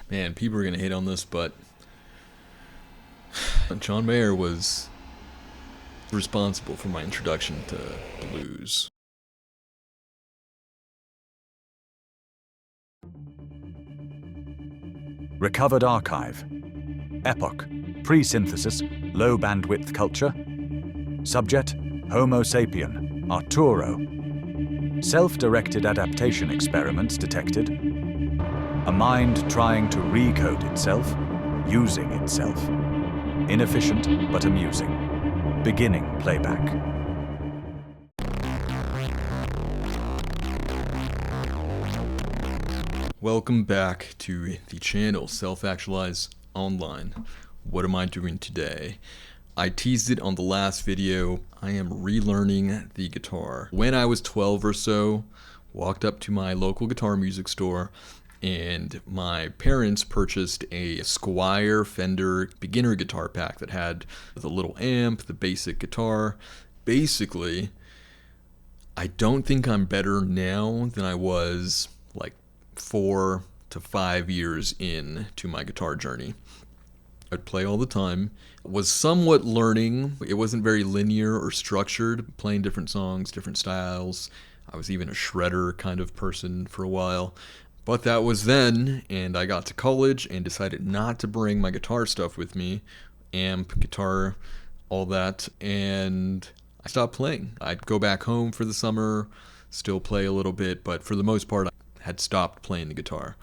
Man, people are going to hate on this, but John Mayer was responsible for my introduction to blues. Recovered archive. Epoch. Pre-synthesis. Low bandwidth culture. Subject. Homo sapien. Arturo. Self-directed adaptation experiments detected. A mind trying to recode itself, using itself. Inefficient but amusing. Beginning playback. Welcome back to the channel Self-Actualize Online. What am I doing today? I teased it on the last video. I am relearning the guitar. When I was 12 or so, walked up to my local guitar music store and my parents purchased a Squier Fender beginner guitar pack that had the little amp, the basic guitar. Basically, I don't think I'm better now than I was like 4 to 5 years in to my guitar journey. I'd play all the time, was somewhat learning. It wasn't very linear or structured, playing different songs, different styles. I was even a shredder kind of person for a while. But that was then, and I got to college and decided not to bring my guitar stuff with me, amp, guitar, all that, and I stopped playing. I'd go back home for the summer, still play a little bit, but for the most part, I had stopped playing the guitar.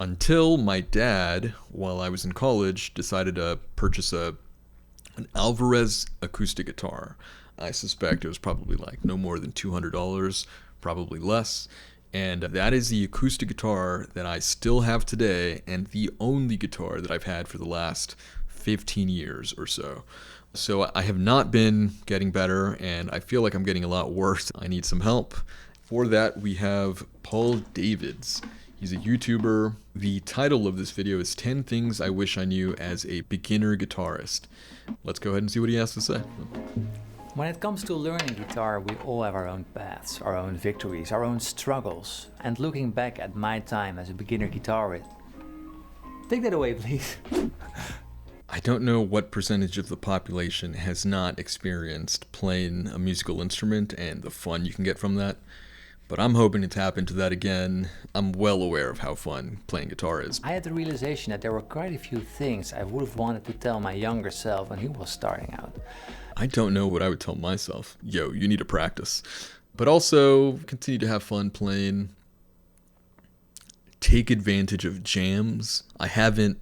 Until my dad, while I was in college, decided to purchase an Alvarez acoustic guitar. I suspect it was probably like no more than $200, probably less. And that is the acoustic guitar that I still have today and the only guitar that I've had for the last 15 years or so. So I have not been getting better and I feel like I'm getting a lot worse. I need some help. For that, we have Paul Davids. He's a YouTuber. The title of this video is 10 Things I Wish I Knew as a Beginner Guitarist. Let's go ahead and see what he has to say. When it comes to learning guitar, we all have our own paths, our own victories, our own struggles. And looking back at my time as a beginner guitarist, take that away, please. I don't know what percentage of the population has not experienced playing a musical instrument and the fun you can get from that. But I'm hoping to tap into that again. I'm well aware of how fun playing guitar is. I had the realization that there were quite a few things I would have wanted to tell my younger self when he was starting out. I don't know what I would tell myself. Yo, you need to practice. But also, continue to have fun playing. Take advantage of jams. I haven't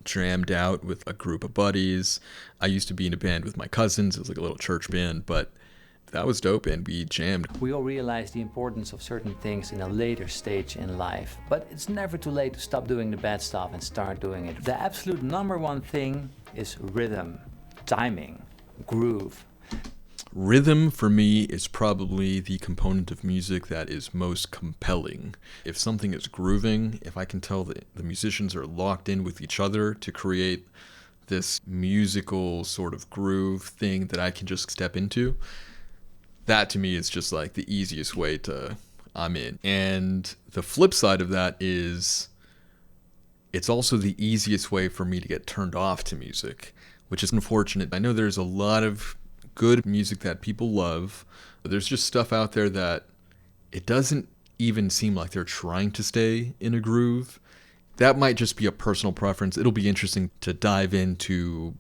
jammed out with a group of buddies. I used to be in a band with my cousins. It was like a little church band, but that was dope and we jammed. We all realize the importance of certain things in a later stage in life, but it's never too late to stop doing the bad stuff and start doing it. The absolute number one thing is rhythm, timing, groove. Rhythm for me is probably the component of music that is most compelling. If something is grooving, if I can tell that the musicians are locked in with each other to create this musical sort of groove thing that I can just step into, that to me is just like the easiest way to, I'm in. And the flip side of that is it's also the easiest way for me to get turned off to music, which is unfortunate. I know there's a lot of good music that people love, but there's just stuff out there that it doesn't even seem like they're trying to stay in a groove. That might just be a personal preference. It'll be interesting to dive into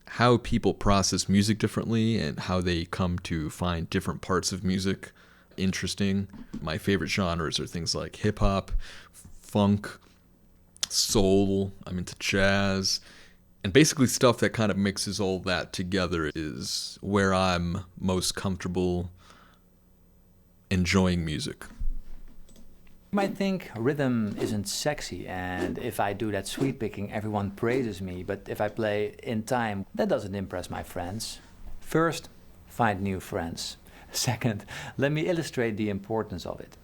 how people process music differently and how they come to find different parts of music interesting. My favorite genres are things like hip hop, funk, soul, I'm into jazz, and basically stuff that kind of mixes all that together is where I'm most comfortable enjoying music. You might think rhythm isn't sexy, and if I do that sweep picking, everyone praises me, but if I play in time, that doesn't impress my friends. First, find new friends. Second, let me illustrate the importance of it.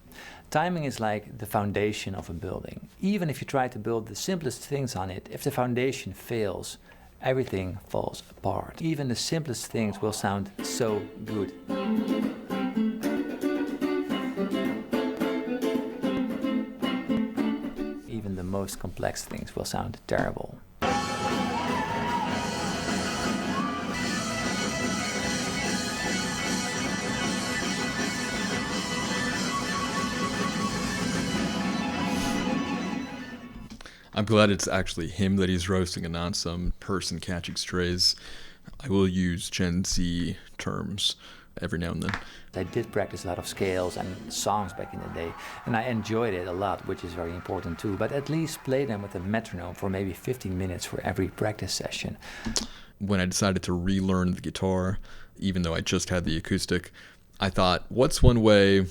Timing is like the foundation of a building. Even if you try to build the simplest things on it, if the foundation fails, everything falls apart. Even the simplest things will sound so good. most complex things will sound terrible. I'm glad it's actually him that he's roasting and not some person catching strays. I will use Gen Z terms every now and then. I did practice a lot of scales and songs back in the day, and I enjoyed it a lot, which is very important too, but at least play them with a metronome for maybe 15 minutes for every practice session. When I decided to relearn the guitar, even though I just had the acoustic, I thought, what's one way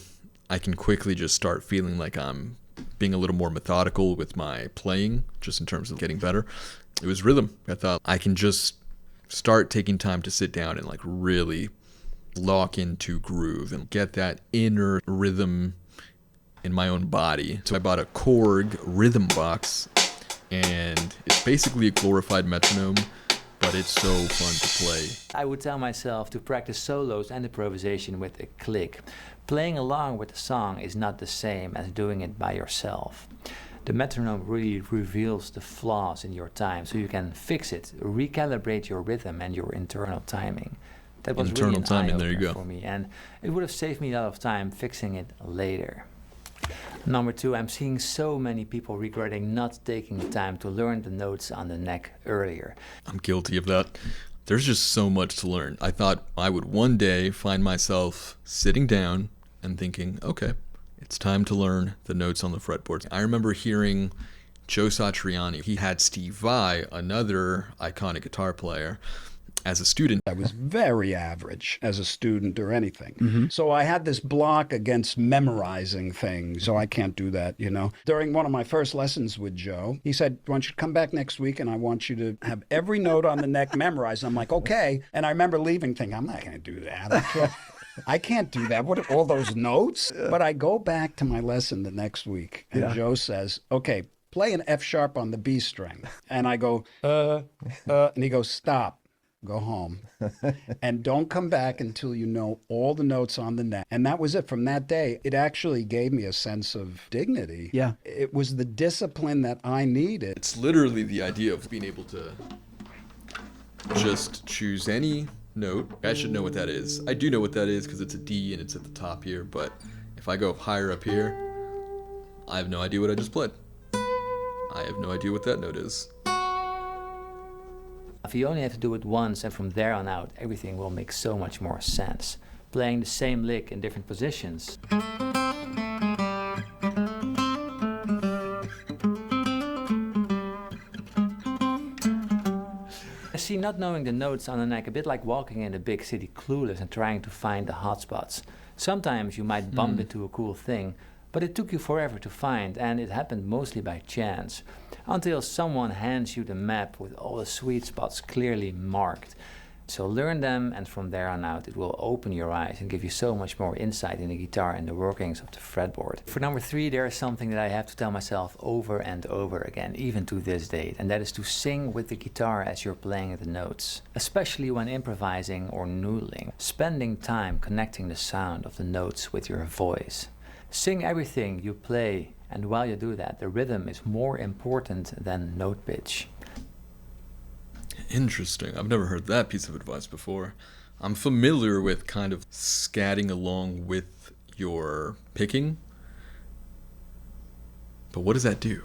I can quickly just start feeling like I'm being a little more methodical with my playing, just in terms of getting better? It was rhythm. I thought I can just start taking time to sit down and like really lock into groove and get that inner rhythm in my own body. So I bought a Korg rhythm box, and it's basically a glorified metronome, but it's so fun to play. I would tell myself to practice solos and improvisation with a click. Playing along with the song is not the same as doing it by yourself. The metronome really reveals the flaws in your time, so you can fix it, recalibrate your rhythm and your internal timing. That was Internal really an timing, there you eye-opener go. for me, and it would have saved me a lot of time fixing it later. Number 2, I'm seeing so many people regretting not taking the time to learn the notes on the neck earlier. I'm guilty of that. There's just so much to learn. I thought I would one day find myself sitting down and thinking, okay, it's time to learn the notes on the fretboard. I remember hearing Joe Satriani. He had Steve Vai, another iconic guitar player, as a student. I was very average as a student or anything. So I had this block against memorizing things. So I can't do that, you know. During one of my first lessons with Joe, he said, I want you to come back next week and I want you to have every note on the neck memorized. I'm like, okay. And I remember leaving thinking, I'm not going to do that. I can't do that. What are all those notes? But I go back to my lesson the next week and Joe says, okay, play an F sharp on the B string. And I go, and he goes, stop. Go home and don't come back until you know all the notes on the neck. And that was it. From that day, it actually gave me a sense of dignity. Yeah. It was the discipline that I needed. It's literally the idea of being able to just choose any note. I should know what that is. I do know what that is because it's a D and it's at the top here, but if I go higher up here, I have no idea what I just played. I have no idea what that note is. If you only have to do it once and from there on out, everything will make so much more sense. Playing the same lick in different positions. I see not knowing the notes on the neck a bit like walking in a big city clueless and trying to find the hot spots. Sometimes you might bump into a cool thing, but it took you forever to find, and it happened mostly by chance, until someone hands you the map with all the sweet spots clearly marked. So learn them, and from there on out it will open your eyes and give you so much more insight in the guitar and the workings of the fretboard. For number 3, there is something that I have to tell myself over and over again, even to this date, and that is to sing with the guitar as you're playing the notes. Especially when improvising or noodling, spending time connecting the sound of the notes with your voice. Sing everything you play, and while you do that, the rhythm is more important than note pitch. Interesting. I've never heard that piece of advice before. I'm familiar with kind of scatting along with your picking, but what does that do?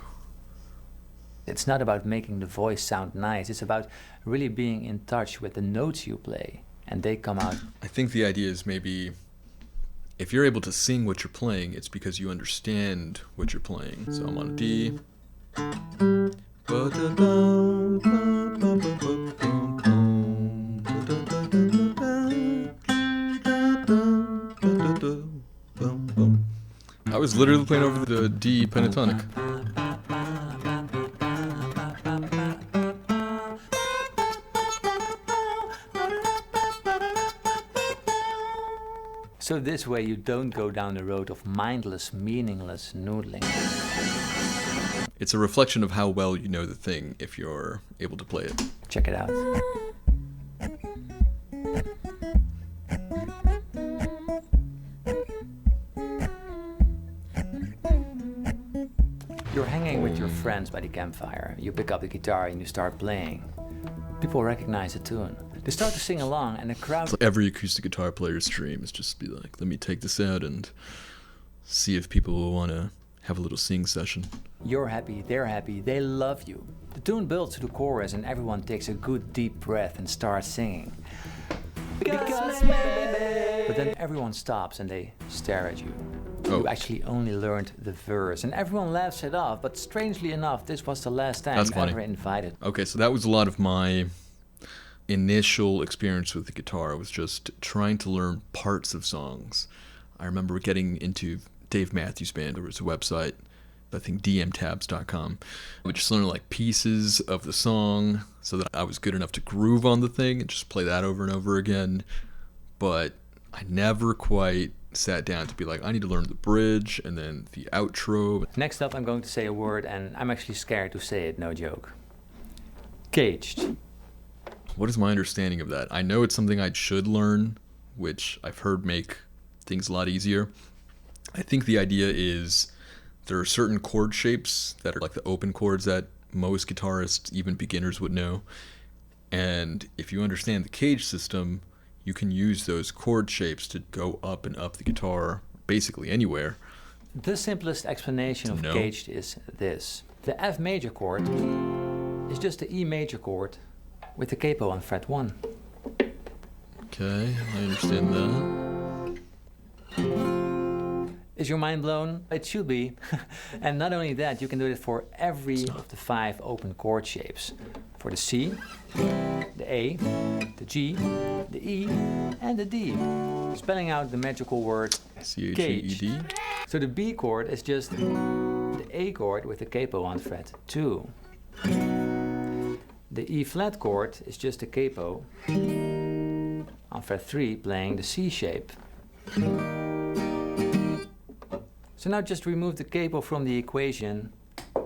It's not about making the voice sound nice, it's about really being in touch with the notes you play, and they come out. I think the idea is maybe if you're able to sing what you're playing, it's because you understand what you're playing. So I'm on a D. I was literally playing over the D pentatonic. So this way you don't go down the road of mindless, meaningless noodling. It's a reflection of how well you know the thing if you're able to play it. Check it out. You're hanging with your friends by the campfire. You pick up the guitar and you start playing. People recognize the tune. They start to sing along and the crowd... It's like every acoustic guitar player's dream is just be like, let me take this out and see if people will want to have a little sing session. You're happy, they're happy, they love you. The tune builds to the chorus and everyone takes a good deep breath and starts singing. Because baby. But then everyone stops and they stare at you. Oh. You actually only learned the verse and everyone laughs it off, but strangely enough, this was the last time That's you funny. ever invited. Okay, so that was a lot of my initial experience with the guitar. I was just trying to learn parts of songs. I remember getting into Dave Matthews Band. There was a website, I think dmtabs.com. I would just learn like pieces of the song so that I was good enough to groove on the thing and just play that over and over again. But I never quite sat down to be like, I need to learn the bridge and then the outro. Next up, I'm going to say a word and I'm actually scared to say it, no joke. Caged. What is my understanding of that? I know it's something I should learn, which I've heard make things a lot easier. I think the idea is there are certain chord shapes that are like the open chords that most guitarists, even beginners, would know. And if you understand the cage system, you can use those chord shapes to go up and up the guitar basically anywhere. The simplest explanation of caged is this. The F major chord is just the E major chord with the capo on fret 1. Okay, I understand that. Is your mind blown? It should be. And not only that, you can do it for every of the 5 open chord shapes. For the C, the A, the G, the E, and the D. Spelling out the magical word C-H-E-E-D. So the B chord is just the A chord with the capo on fret 2. The E flat chord is just the capo on fret 3 playing the C shape. So now just remove the capo from the equation,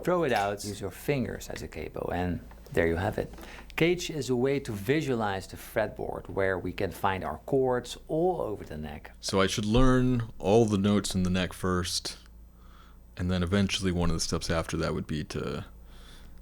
throw it out, use your fingers as a capo, and there you have it. Cage is a way to visualize the fretboard where we can find our chords all over the neck. So I should learn all the notes in the neck first, and then eventually one of the steps after that would be to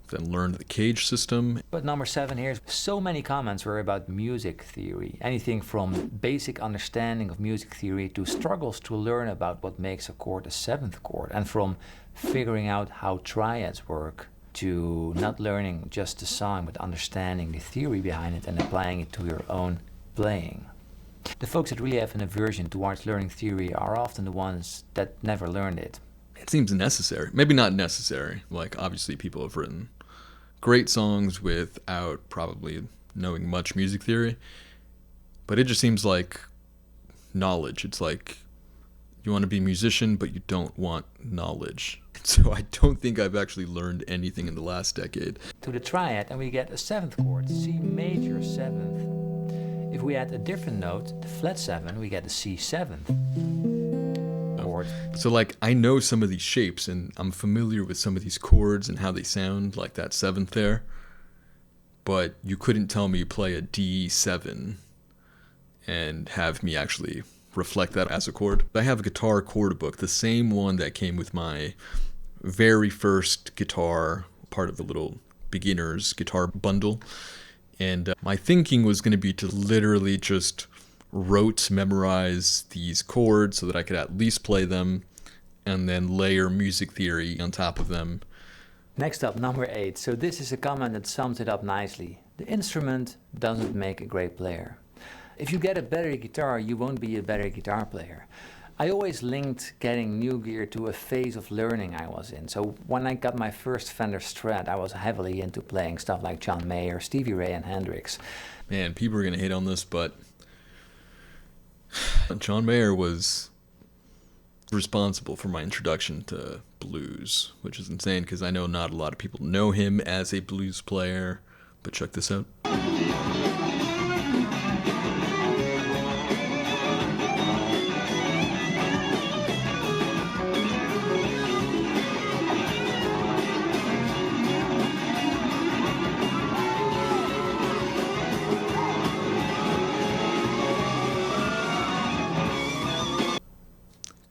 then learn the cage system. But number 7 here, so many comments were about music theory. Anything from basic understanding of music theory to struggles to learn about what makes a chord a 7th chord, and from figuring out how triads work to not learning just the song but understanding the theory behind it and applying it to your own playing. The folks that really have an aversion towards learning theory are often the ones that never learned it. It seems necessary. Maybe not necessary. Like, obviously people have written great songs without probably knowing much music theory, but it just seems like knowledge. It's like you want to be a musician, but you don't want knowledge. So I don't think I've actually learned anything in the last decade. To the triad, and we get a 7th chord, C major 7th. If we add a different note, the flat 7, we get a C 7th chord. So like, I know some of these shapes and I'm familiar with some of these chords and how they sound, like that 7th there, but you couldn't tell me play a D7 and have me actually reflect that as a chord. I have a guitar chord book, the same one that came with my very first guitar, part of the little beginner's guitar bundle, and my thinking was going to be to literally just memorize these chords so that I could at least play them and then layer music theory on top of them. Next up, number 8. So this is a comment that sums it up nicely. The instrument doesn't make a great player. If you get a better guitar, you won't be a better guitar player. I always linked getting new gear to a phase of learning I was in. So when I got my first Fender Strat, I was heavily into playing stuff like John Mayer, Stevie Ray, and Hendrix. Man, people are going to hate on this, but John Mayer was responsible for my introduction to blues, which is insane because I know not a lot of people know him as a blues player, but check this out.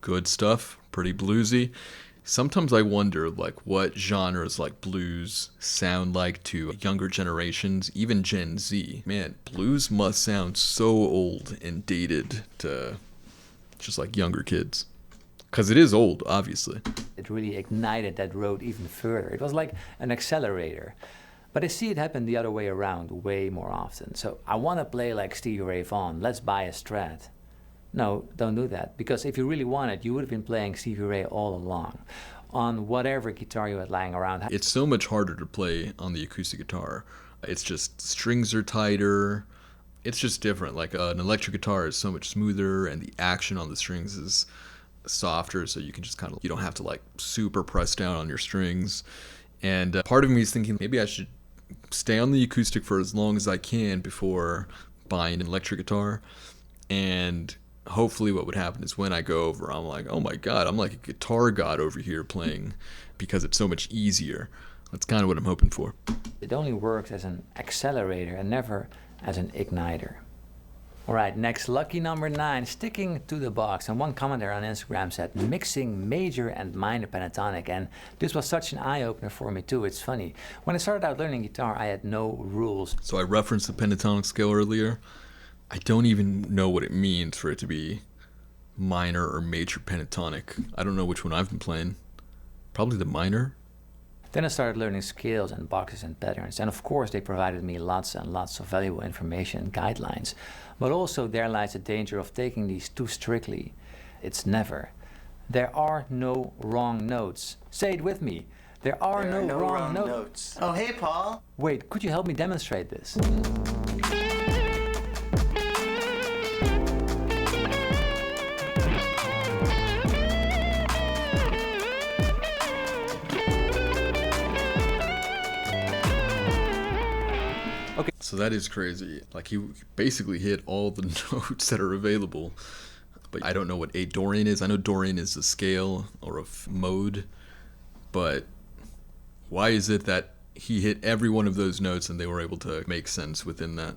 Good stuff, pretty bluesy. Sometimes I wonder like what genres like blues sound like to younger generations, even Gen Z. Man, blues must sound so old and dated to just like younger kids. Because it is old, obviously. It really ignited that road even further. It was like an accelerator. But I see it happen the other way around way more often. So I want to play like Stevie Ray Vaughan. Let's buy a Strat. No, don't do that. Because if you really wanted, you would have been playing Stevie Ray all along on whatever guitar you had lying around. It's so much harder to play on the acoustic guitar. It's just strings are tighter. It's just different. Like an electric guitar is so much smoother and the action on the strings is softer, so you can just kind of, you don't have to like super press down on your strings. And part of me is thinking maybe I should stay on the acoustic for as long as I can before buying an electric guitar. And hopefully what would happen is when I go over, I'm like, oh my god, I'm like a guitar god over here playing because it's so much easier. That's kind of what I'm hoping for. It only works as an accelerator and never as an igniter. All right, next, lucky number 9, sticking to the box. And one commenter on Instagram said, mixing major and minor pentatonic. And this was such an eye-opener for me too. It's funny. When I started out learning guitar, I had no rules. So I referenced the pentatonic scale earlier. I don't even know what it means for it to be minor or major pentatonic. I don't know which one I've been playing. Probably the minor. Then I started learning scales and boxes and patterns, and of course they provided me lots and lots of valuable information and guidelines. But also there lies the danger of taking these too strictly. It's never. There are no wrong notes. Say it with me. There are no wrong notes. Oh, hey, Paul. Wait, could you help me demonstrate this? So that is crazy. Like he basically hit all the notes that are available. But I don't know what a Dorian is. I know Dorian is a scale or a mode. But why is it that he hit every one of those notes and they were able to make sense within that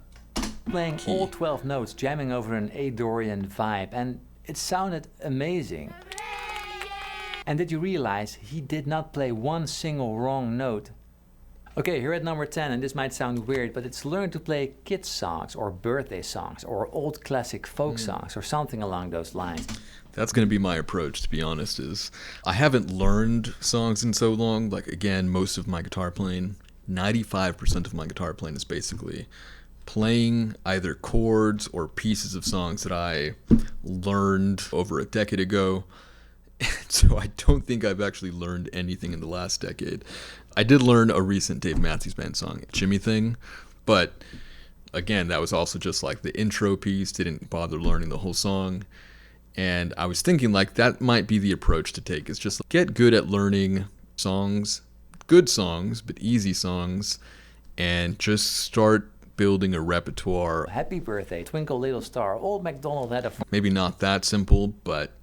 Playing key? all 12 notes, jamming over an A Dorian vibe, and it sounded amazing. And did you realize he did not play one single wrong note? Okay, here at number 10, and this might sound weird, but it's learn to play kids songs or birthday songs or old classic folk songs or something along those lines. That's going to be my approach, to be honest, is I haven't learned songs in so long. Like, again, most of my guitar playing, 95% of my guitar playing is basically playing either chords or pieces of songs that I learned over a decade ago. So I don't think I've actually learned anything in the last decade. I did learn a recent Dave Matthews Band song, Jimmy Thing, but again, that was also just like the intro piece, didn't bother learning the whole song. And I was thinking like that might be the approach to take, is just get good at learning songs, good songs, but easy songs, and just start building a repertoire. Happy Birthday, Twinkle Little Star, Old MacDonald had a... Maybe not that simple, but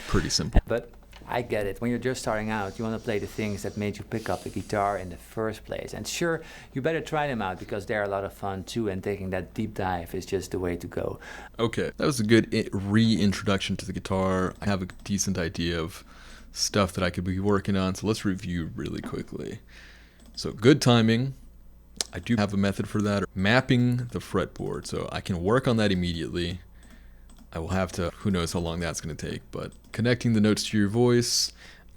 pretty simple. But I get it. When you're just starting out, you want to play the things that made you pick up the guitar in the first place. And sure, you better try them out because they're a lot of fun too, and taking that deep dive is just the way to go. Okay, that was a good reintroduction to the guitar. I have a decent idea of stuff that I could be working on, so let's review really quickly. So good timing. I do have a method for that. Mapping the fretboard, so I can work on that immediately. I will have to, who knows how long that's going to take, but connecting the notes to your voice,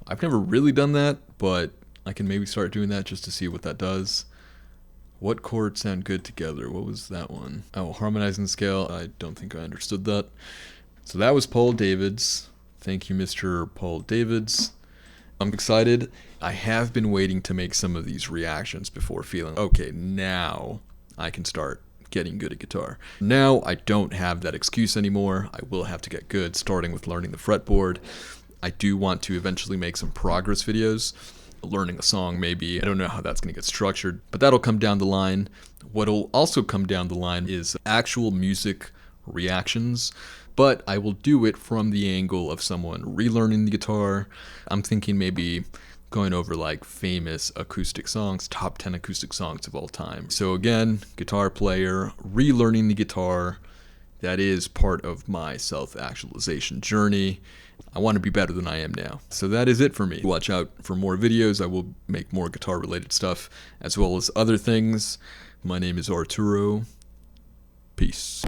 I've never really done that, but I can maybe start doing that just to see what that does. What chords sound good together? What was that one? Oh, harmonizing scale. I don't think I understood that. So that was Paul Davids. Thank you, Mr. Paul Davids. I'm excited. I have been waiting to make some of these reactions before feeling, okay, now I can start getting good at guitar. Now I don't have that excuse anymore. I will have to get good, starting with learning the fretboard. I do want to eventually make some progress videos, learning a song maybe. I don't know how that's going to get structured, but that'll come down the line. What'll also come down the line is actual music reactions, but I will do it from the angle of someone relearning the guitar. I'm thinking maybe going over like famous acoustic songs, top 10 acoustic songs of all time. So again, guitar player, relearning the guitar, That is part of my self-actualization journey. I want to be better than I am now. So that is it for me. Watch out for more videos. I will make more guitar-related stuff as well as other things. My name is Arturo. Peace.